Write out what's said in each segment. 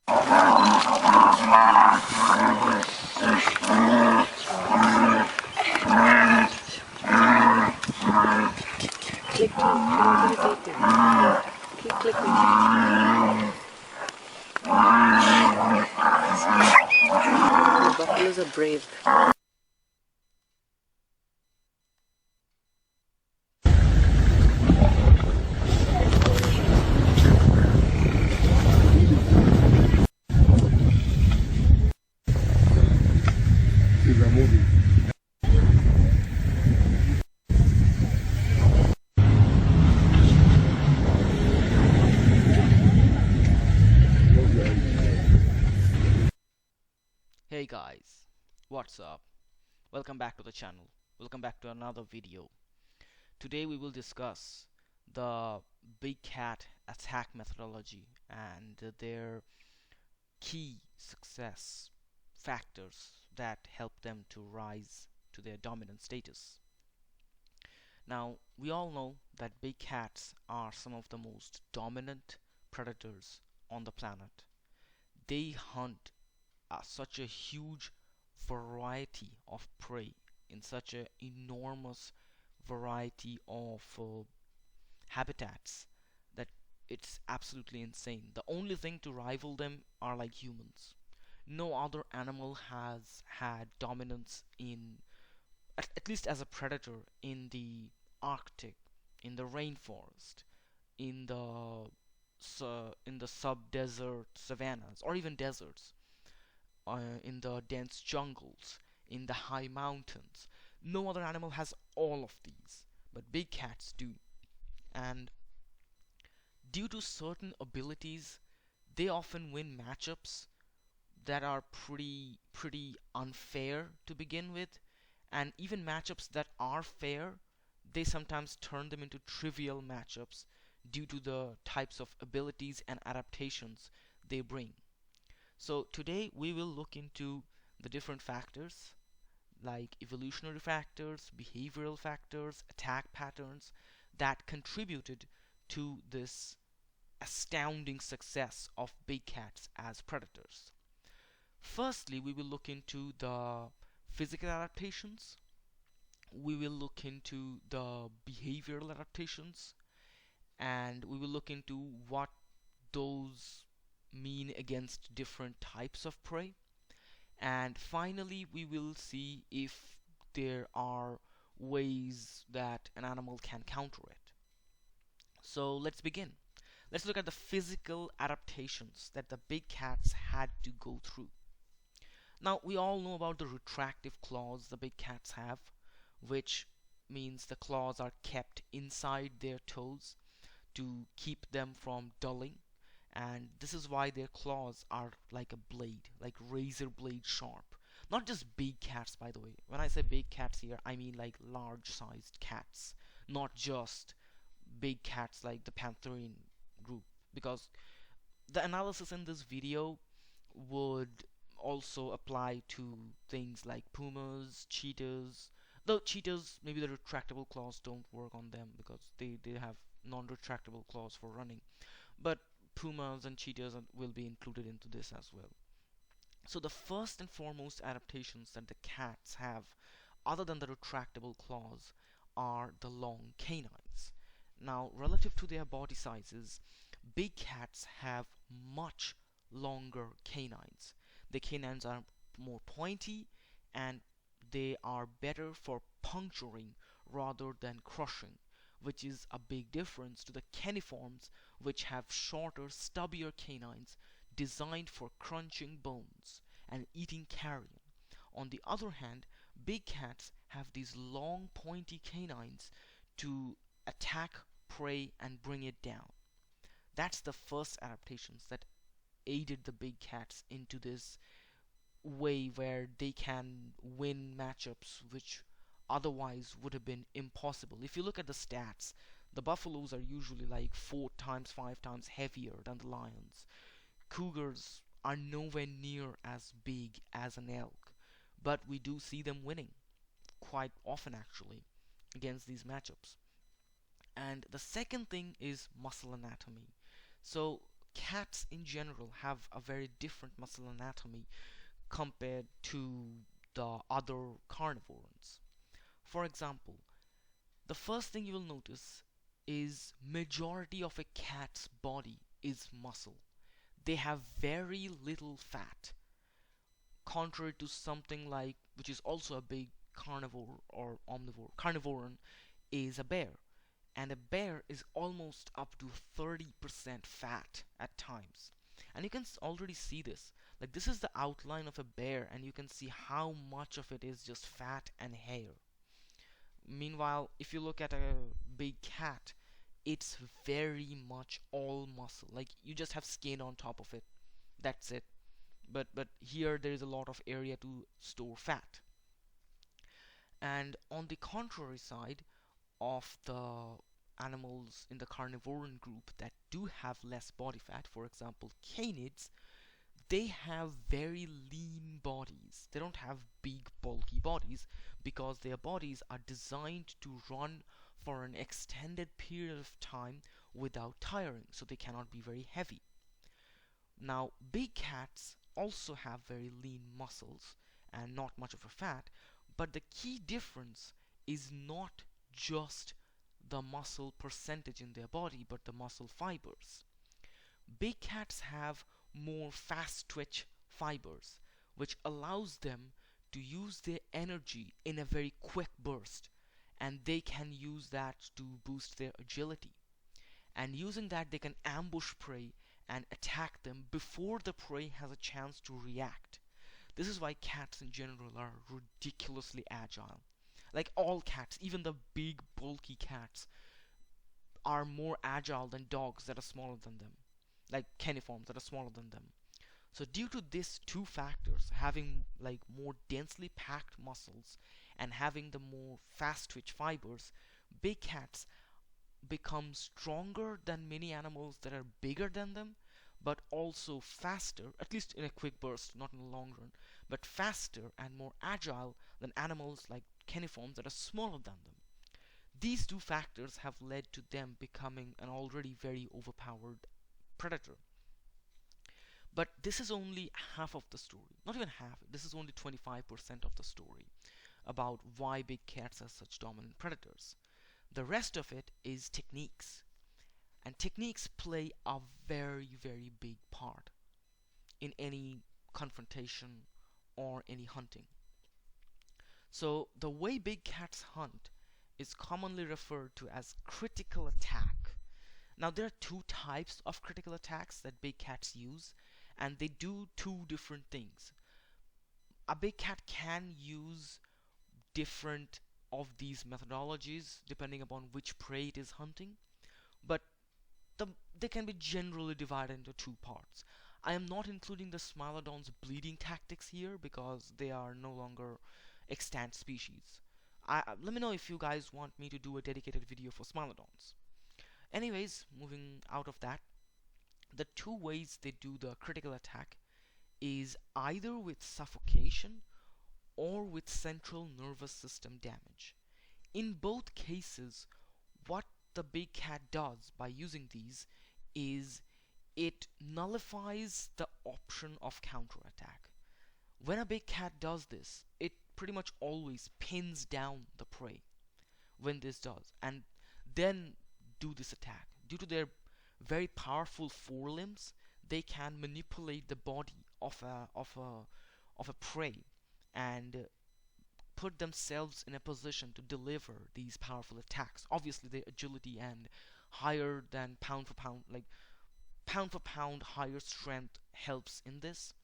Click to irritated. Keep clicking. The buffaloes are brave. Hey guys, what's up? Welcome back to the channel. Welcome back to another video. Today we will discuss the big cat attack methodology and their key success factors that help them to rise to their dominant status. Now, we all know that big cats are some of the most dominant predators on the planet. They hunt such a huge variety of prey in such an enormous variety of habitats that it's absolutely insane. The only thing to rival them are like humans. No other animal has had dominance in, at least as a predator, in the Arctic, in the rainforest, in the sub-desert savannas or even deserts, in the dense jungles, in the high mountains. No other animal has all of these, but big cats do. And due to certain abilities, they often win matchups that are pretty unfair to begin with, and even matchups that are fair, they sometimes turn them into trivial matchups due to the types of abilities and adaptations they bring. So today we will look into the different factors like evolutionary factors, behavioral factors, attack patterns that contributed to this astounding success of big cats as predators. Firstly, we will look into the physical adaptations, we will look into the behavioral adaptations, and we will look into what those mean against different types of prey. And finally, we will see if there are ways that an animal can counter it. So let's begin. Let's look at the physical adaptations that the big cats had to go through. Now, we all know about the retractive claws the big cats have, which means the claws are kept inside their toes to keep them from dulling, and this is why their claws are like a blade, like razor blade sharp. Not just big cats, by the way. When I say big cats here, I mean like large sized cats, not just big cats like the Pantherian group, because the analysis in this video would also apply to things like pumas, cheetahs. Though cheetahs, maybe the retractable claws don't work on them because they have non-retractable claws for running. But pumas and cheetahs will be included into this as well. So the first and foremost adaptations that the cats have, other than the retractable claws, are the long canines. Now, relative to their body sizes, big cats have much longer canines. The canines are more pointy and they are better for puncturing rather than crushing, which is a big difference to the caniforms, which have shorter, stubbier canines designed for crunching bones and eating carrion. On the other hand, big cats have these long, pointy canines to attack prey and bring it down. That's the first adaptations that aided the big cats into this way where they can win matchups which otherwise would have been impossible. If you look at the stats, the buffaloes are usually like 4 times, 5 times heavier than the lions. Cougars are nowhere near as big as an elk, but we do see them winning quite often actually against these matchups. And the second thing is muscle anatomy. So cats in general have a very different muscle anatomy compared to the other carnivores. For example, the first thing you will notice is majority of a cat's body is muscle. They have very little fat, contrary to something like, which is also a big carnivore or omnivore. Carnivoran is a bear, and a bear is almost up to 30% fat at times. And you can already see this. Like, this is the outline of a bear, and you can see how much of it is just fat and hair. Meanwhile, if you look at a big cat, it's very much all muscle. Like, you just have skin on top of it. That's it. But here there is a lot of area to store fat. And on the contrary side of the animals in the carnivoran group that do have less body fat, for example canids, they have very lean bodies. They don't have big bulky bodies because their bodies are designed to run for an extended period of time without tiring, so they cannot be very heavy. Now, big cats also have very lean muscles and not much of a fat, but the key difference is not just the muscle percentage in their body, but the muscle fibers. Big cats have more fast twitch fibers, which allows them to use their energy in a very quick burst, and they can use that to boost their agility. And using that, they can ambush prey and attack them before the prey has a chance to react. This is why cats in general are ridiculously agile. Like, all cats, even the big bulky cats, are more agile than dogs that are smaller than them, like caniforms that are smaller than them. So due to these two factors, having like more densely packed muscles and having the more fast twitch fibers, big cats become stronger than many animals that are bigger than them, but also faster, at least in a quick burst, not in the long run, but faster and more agile than animals like caniforms that are smaller than them. These two factors have led to them becoming an already very overpowered predator. But this is only half of the story. Not even half, this is only 25% of the story about why big cats are such dominant predators. The rest of it is techniques. And techniques play a very, very big part in any confrontation or any hunting. So the way big cats hunt is commonly referred to as critical attack. Now, there are two types of critical attacks that big cats use, and they do two different things. A big cat can use different of these methodologies depending upon which prey it is hunting, but they can be generally divided into two parts. I am not including the Smilodon's bleeding tactics here because they are no longer extant species. Let me know if you guys want me to do a dedicated video for Smilodons. Anyways, moving out of that, the two ways they do the critical attack is either with suffocation or with central nervous system damage. In both cases, what the big cat does by using these is it nullifies the option of counterattack. When a big cat does this, it pretty much always pins down the prey when this does, and then do this attack. Due to their very powerful forelimbs, they can manipulate the body of a prey and put themselves in a position to deliver these powerful attacks. Obviously, their agility and higher than pound for pound higher strength helps in this.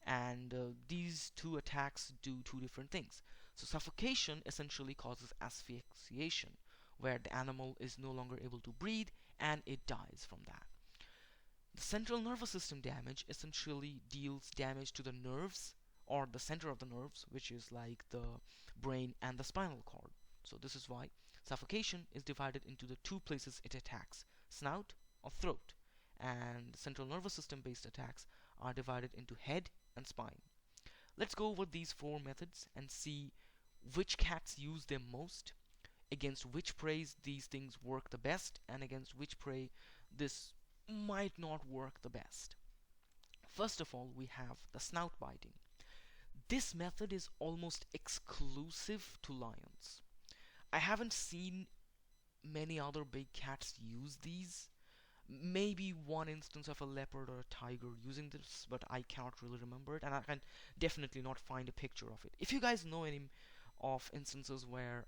And these two attacks do two different things. So suffocation essentially causes asphyxiation, where the animal is no longer able to breathe and it dies from that. The central nervous system damage essentially deals damage to the nerves or the center of the nerves, which is like the brain and the spinal cord. So this is why suffocation is divided into the two places it attacks: snout or throat. And central nervous system based attacks are divided into head and spine. Let's go over these four methods and see which cats use them most, against which prey these things work the best, and against which prey this might not work the best. First of all, we have the snout biting. This method is almost exclusive to lions. I haven't seen many other big cats use these. Maybe one instance of a leopard or a tiger using this, but I cannot really remember it, and I can definitely not find a picture of it. If you guys know any of instances where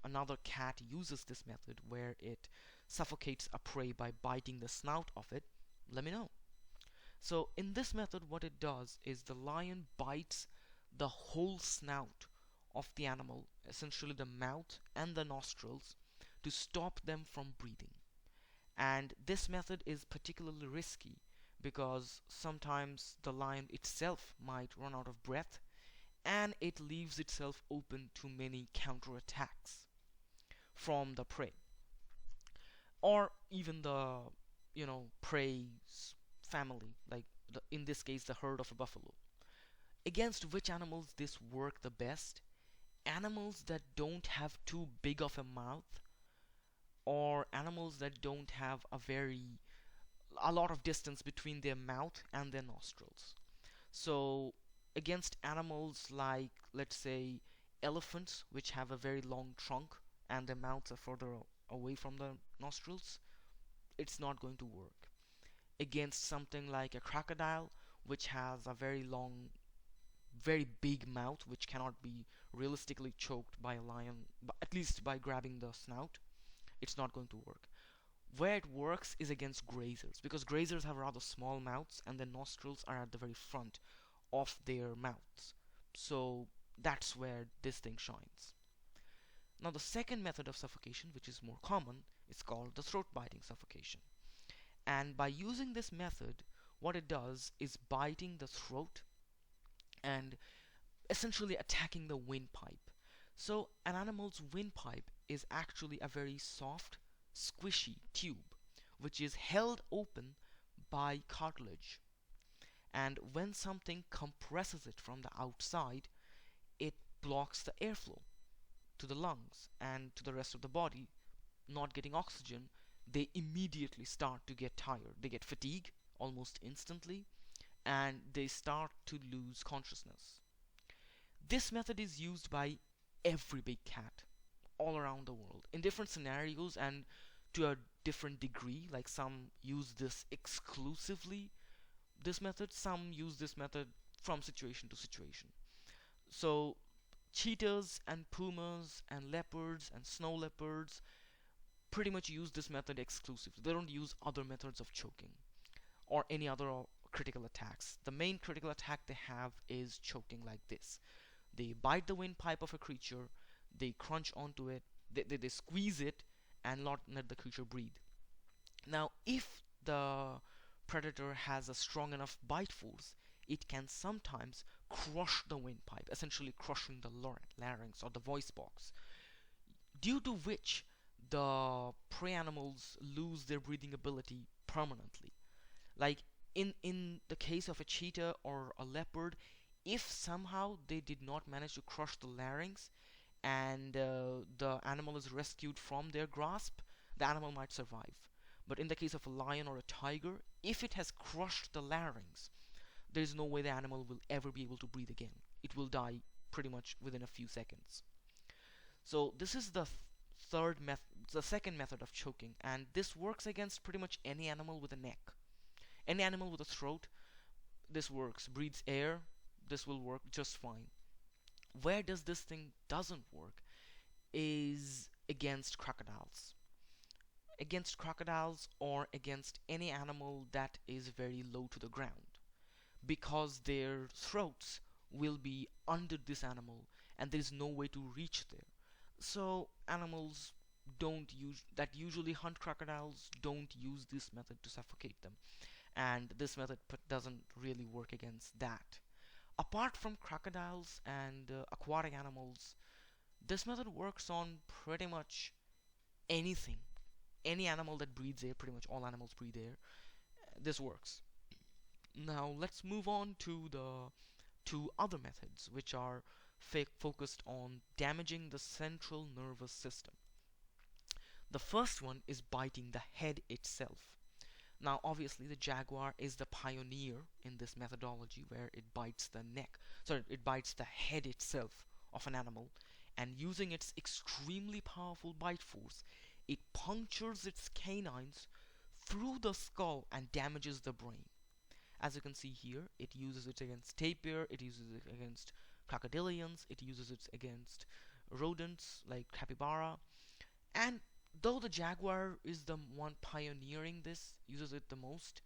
another cat uses this method, where it suffocates a prey by biting the snout of it, let me know. So in this method, what it does is the lion bites the whole snout of the animal, essentially the mouth and the nostrils, to stop them from breathing. And this method is particularly risky because sometimes the lion itself might run out of breath, and it leaves itself open to many counterattacks from the prey, or even the prey's family, like in this case the herd of a buffalo. Against which animals this work the best? Animals that don't have too big of a mouth, or animals that don't have a lot of distance between their mouth and their nostrils. So against animals like, let's say, elephants, which have a very long trunk and their mouths are further away from the nostrils, it's not going to work. Against something like a crocodile, which has a very long, very big mouth, which cannot be realistically choked by a lion, at least by grabbing the snout, it's not going to work. Where it works is against grazers, because grazers have rather small mouths and their nostrils are at the very front of their mouths. So that's where this thing shines. Now, the second method of suffocation, which is more common, is called the throat biting suffocation. And by using this method, what it does is biting the throat and essentially attacking the windpipe. So an animal's windpipe is actually a very soft, squishy tube which is held open by cartilage. And when something compresses it from the outside, it blocks the airflow to the lungs and to the rest of the body. Not getting oxygen, they immediately start to get tired. They get fatigue almost instantly, and they start to lose consciousness. This method is used by every big cat all around the world in different scenarios and to a different degree. Like, some use this exclusively, this method, some use this method from situation to situation. So cheetahs and pumas and leopards and snow leopards pretty much use this method exclusively. They don't use other methods of choking or any other critical attacks. The main critical attack they have is choking like this. They bite the windpipe of a creature, they crunch onto it, they squeeze it, and not let the creature breathe. Now, if the predator has a strong enough bite force, it can sometimes crush the windpipe, essentially crushing the larynx or the voice box, due to which the prey animals lose their breathing ability permanently. Like in the case of a cheetah or a leopard, if somehow they did not manage to crush the larynx and the animal is rescued from their grasp, the animal might survive. But in the case of a lion or a tiger, if it has crushed the larynx, there is no way the animal will ever be able to breathe again. It will die pretty much within a few seconds. So this is the second method of choking, and this works against pretty much any animal with a neck. Any animal with a throat, this works. Breathes air, this will work just fine. Where does this thing doesn't work is against crocodiles. Against crocodiles or against any animal that is very low to the ground, because their throats will be under this animal and there is no way to reach there. So animals don't use that usually hunt crocodiles don't use this method to suffocate them, and this method doesn't really work against that. Apart from crocodiles and aquatic animals, this method works on pretty much anything. Any animal that breathes air, pretty much all animals breathe air. This works. Now let's move on to the two other methods, which are focused on damaging the central nervous system. The first one is biting the head itself. Now, obviously, the jaguar is the pioneer in this methodology where it bites the neck, sorry, it bites the head itself of an animal, and using its extremely powerful bite force, it punctures its canines through the skull and damages the brain. As you can see here, it uses it against tapir, it uses it against crocodilians, it uses it against rodents like capybara, and though the jaguar is the one pioneering this, uses it the most,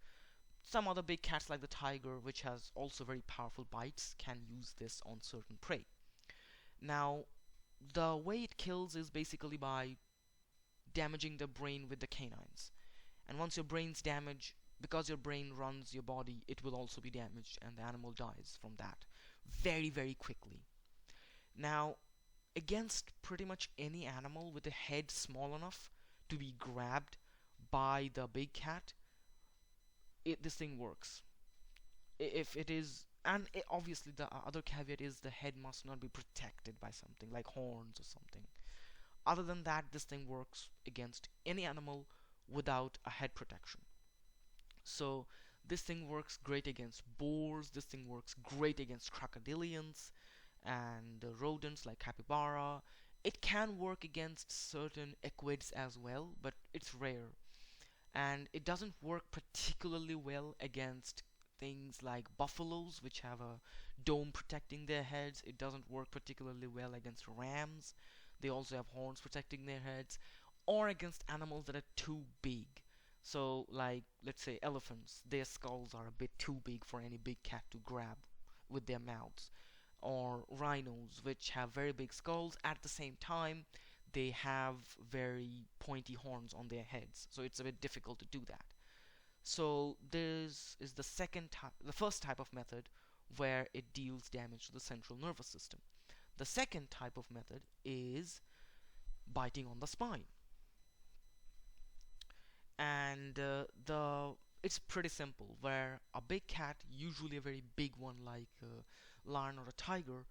some other big cats like the tiger, which has also very powerful bites, can use this on certain prey. Now, the way it kills is basically by damaging the brain with the canines. And once your brain's damaged, because your brain runs your body, it will also be damaged, and the animal dies from that very, very quickly. Now, against pretty much any animal with a head small enough to be grabbed by the big cat, this thing works. If it is, and obviously the other caveat is the head must not be protected by something like horns or something. Other than that, this thing works against any animal without a head protection. So this thing works great against boars, this thing works great against crocodilians and rodents like capybara. It can work against certain equids as well, but it's rare. And it doesn't work particularly well against things like buffaloes, which have a dome protecting their heads. It doesn't work particularly well against rams. They also have horns protecting their heads, or against animals that are too big. So, like, let's say elephants, their skulls are a bit too big for any big cat to grab with their mouths. Or rhinos, which have very big skulls. At the same time, they have very pointy horns on their heads, so it's a bit difficult to do that. So this is the first type of method where it deals damage to the central nervous system. The second type of method is biting on the spine, and the it's pretty simple. Where a big cat, usually a very big one like a lion or a tiger,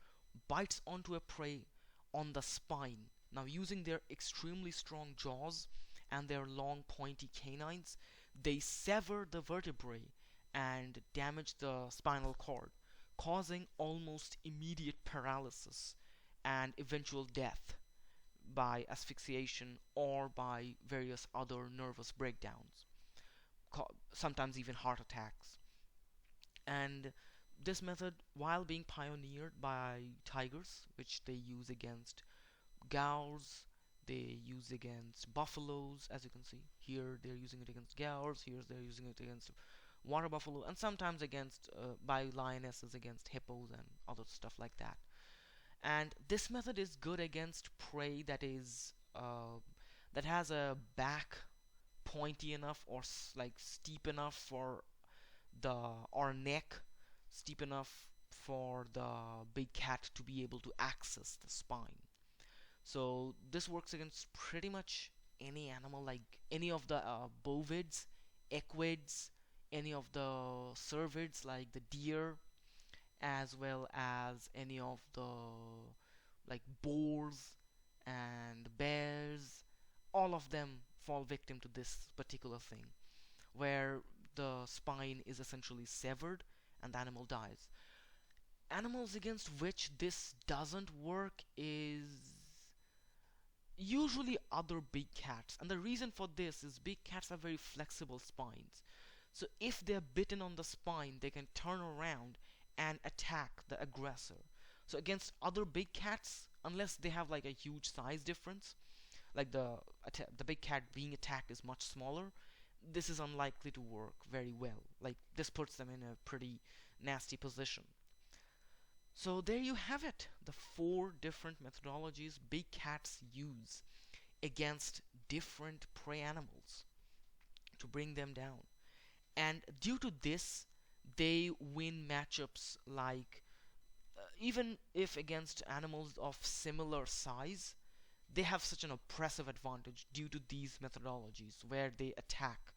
bites onto a prey on the spine. Now, using their extremely strong jaws and their long pointy canines, they sever the vertebrae and damage the spinal cord, causing almost immediate paralysis and eventual death by asphyxiation or by various other nervous breakdowns, sometimes even heart attacks. And this method, while being pioneered by tigers, which they use against gaurs, they use against buffaloes, as you can see here, they're using it against gaurs, here they're using it against water buffalo, and sometimes against by lionesses against hippos and other stuff like that. And this method is good against prey that has a back pointy enough or like steep enough for the or neck steep enough for the big cat to be able to access the spine. So this works against pretty much any animal, like any of the bovids, equids, any of the cervids like the deer, as well as any of the like boars and bears. All of them fall victim to this particular thing, where the spine is essentially severed and the animal dies. Animals against which this doesn't work is usually other big cats, and the reason for this is big cats have very flexible spines. So if they're bitten on the spine, they can turn around and attack the aggressor. So against other big cats, unless they have like a huge size difference, like the big cat being attacked is much smaller, this is unlikely to work very well. Like, this puts them in a pretty nasty position. So there you have it, the four different methodologies big cats use against different prey animals to bring them down. And due to this, they win matchups like even if against animals of similar size, they have such an oppressive advantage due to these methodologies where they attack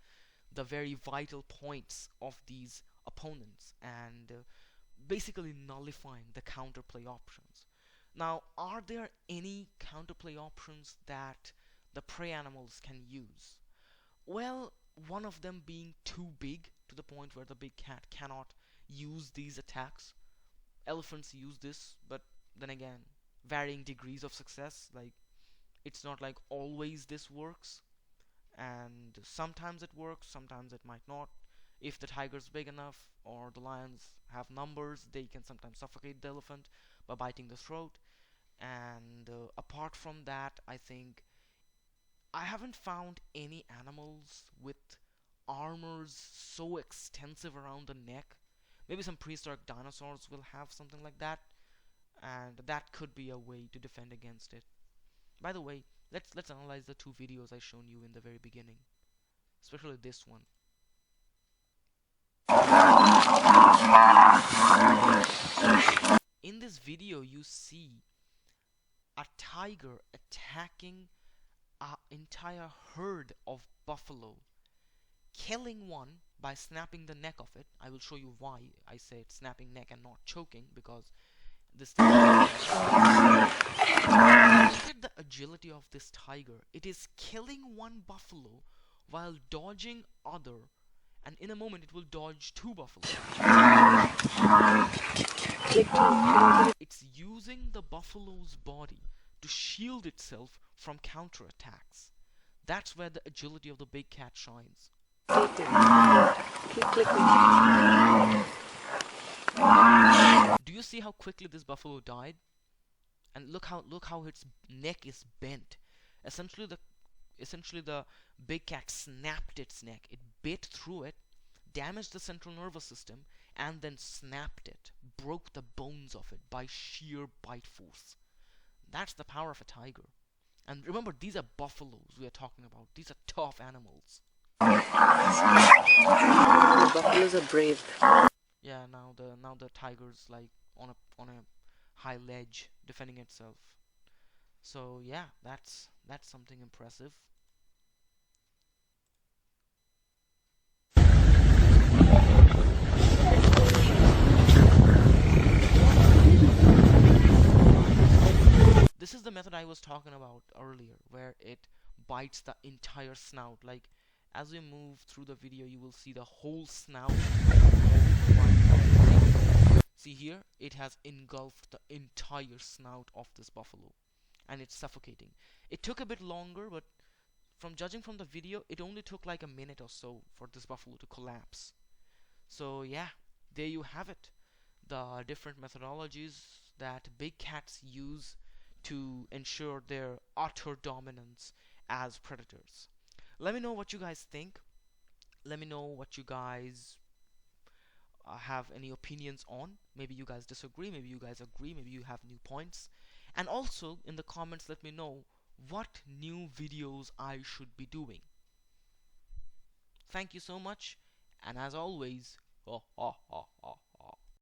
the very vital points of these opponents and basically nullifying the counterplay options. Now, are there any counterplay options that the prey animals can use? Well, one of them being too big to the point where the big cat cannot use these attacks. Elephants use this, but then again, varying degrees of success. Like, it's not like always this works, and sometimes it works, sometimes it might not. If the tiger's big enough or the lions have numbers, they can sometimes suffocate the elephant by biting the throat. And apart from that, I think I haven't found any animals with armors so extensive around the neck. Maybe some prehistoric dinosaurs will have something like that, and that could be a way to defend against it. By the way, let's analyze the two videos I shown you in the very beginning, especially this one. In this video, you see a tiger attacking an entire herd of buffalo, killing one by snapping the neck of it. I will show you why I said snapping neck and not choking, because this tiger. Look at the agility of this tiger. It is killing one buffalo while dodging other, and in a moment it will dodge two buffalo. It's using the buffalo's body to shield itself from counterattacks. That's where the agility of the big cat shines. Keep clicking. Do you see how quickly this buffalo died? And look how its neck is bent. Essentially the big cat snapped its neck. It bit through it, damaged the central nervous system, and then snapped it, broke the bones of it by sheer bite force. That's the power of a tiger. And remember, these are buffaloes we are talking about. These are tough animals. The buffaloes are brave. Yeah, now the tiger's like on a high ledge defending itself. So yeah, that's something impressive. This is the method I was talking about earlier, where it bites the entire snout. Like, as we move through the video, you will see the whole snout. See here, it has engulfed the entire snout of this buffalo, and it's suffocating. It took a bit longer, but from judging from the video, it only took like a minute or so for this buffalo to collapse. So yeah, there you have it. The different methodologies that big cats use to ensure their utter dominance as predators. Let me know what you guys think. Let me know what you guys have any opinions on. Maybe you guys disagree, maybe you guys agree, maybe you have new points. And also in the comments, let me know what new videos I should be doing. Thank you so much, and as always,